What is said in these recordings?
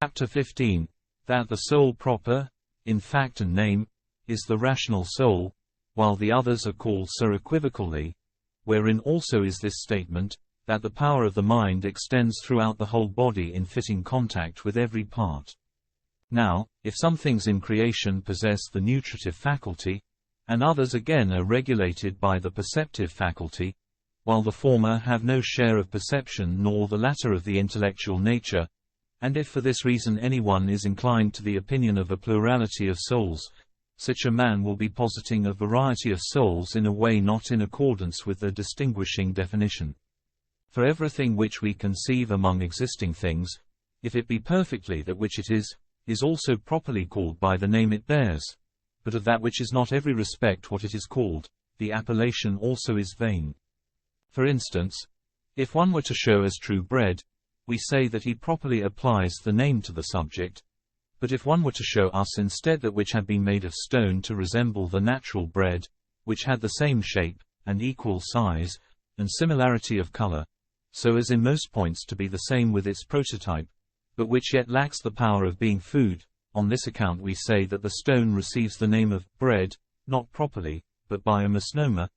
Chapter 15. That the soul proper, in fact and name, is the rational soul, while the others are called so equivocally, wherein also is this statement, that the power of the mind extends throughout the whole body in fitting contact with every part. Now, if some things in creation possess the nutritive faculty, and others again are regulated by the perceptive faculty, while the former have no share of perception nor the latter of the intellectual nature, and if for this reason anyone is inclined to the opinion of a plurality of souls, such a man will be positing a variety of souls in a way not in accordance with the distinguishing definition. For everything which we conceive among existing things, if it be perfectly that which it is also properly called by the name it bears, but of that which is not every respect what it is called, the appellation also is vain. For instance, if one were to show as true bread, we say that he properly applies the name to the subject, but if one were to show us instead that which had been made of stone to resemble the natural bread, which had the same shape, and equal size, and similarity of color, so as in most points to be the same with its prototype, but which yet lacks the power of being food, on this account we say that the stone receives the name of bread, not properly, but by a misnomer,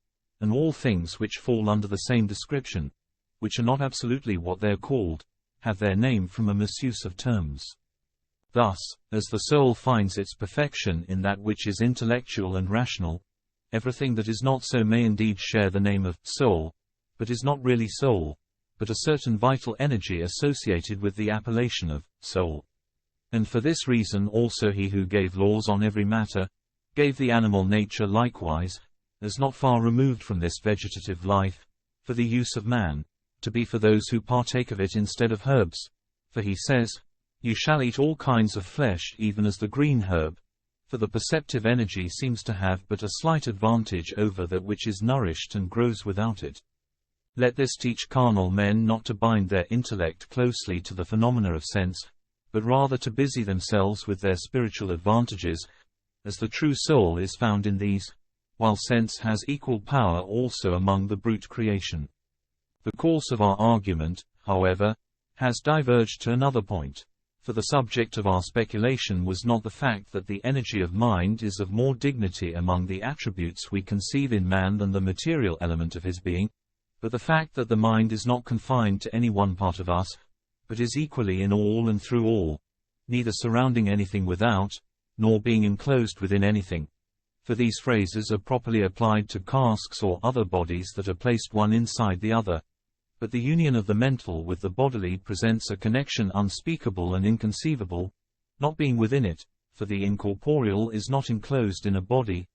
and all things which fall under the same description, which are not absolutely what they are called, have their name from a misuse of terms. Thus, as the soul finds its perfection in that which is intellectual and rational, everything that is not so may indeed share the name of soul, but is not really soul, but a certain vital energy associated with the appellation of soul. And for this reason also he who gave laws on every matter, gave the animal nature likewise, as not far removed from this vegetative life, for the use of man, to be for those who partake of it instead of herbs. For he says, "You shall eat all kinds of flesh even as the green herb," for the perceptive energy seems to have but a slight advantage over that which is nourished and grows without it. Let this teach carnal men not to bind their intellect closely to the phenomena of sense, but rather to busy themselves with their spiritual advantages, as the true soul is found in these, while sense has equal power also among the brute creation. The course of our argument, however, has diverged to another point, for the subject of our speculation was not the fact that the energy of mind is of more dignity among the attributes we conceive in man than the material element of his being, but the fact that the mind is not confined to any one part of us, but is equally in all and through all, neither surrounding anything without, nor being enclosed within anything. For these phrases are properly applied to casks or other bodies that are placed one inside the other, but the union of the mental with the bodily presents a connection unspeakable and inconceivable, not being within it, for the incorporeal is not enclosed in a body,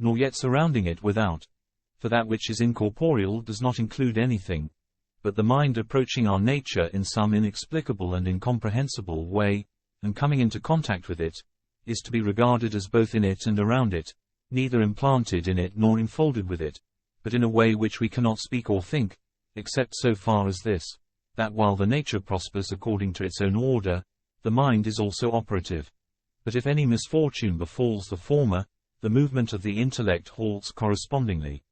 nor yet surrounding it without, for that which is incorporeal does not include anything, but the mind approaching our nature in some inexplicable and incomprehensible way, and coming into contact with it, is to be regarded as both in it and around it, neither implanted in it nor enfolded with it, but in a way which we cannot speak or think, except so far as this, that while the nature prospers according to its own order, the mind is also operative. But if any misfortune befalls the former, the movement of the intellect halts correspondingly.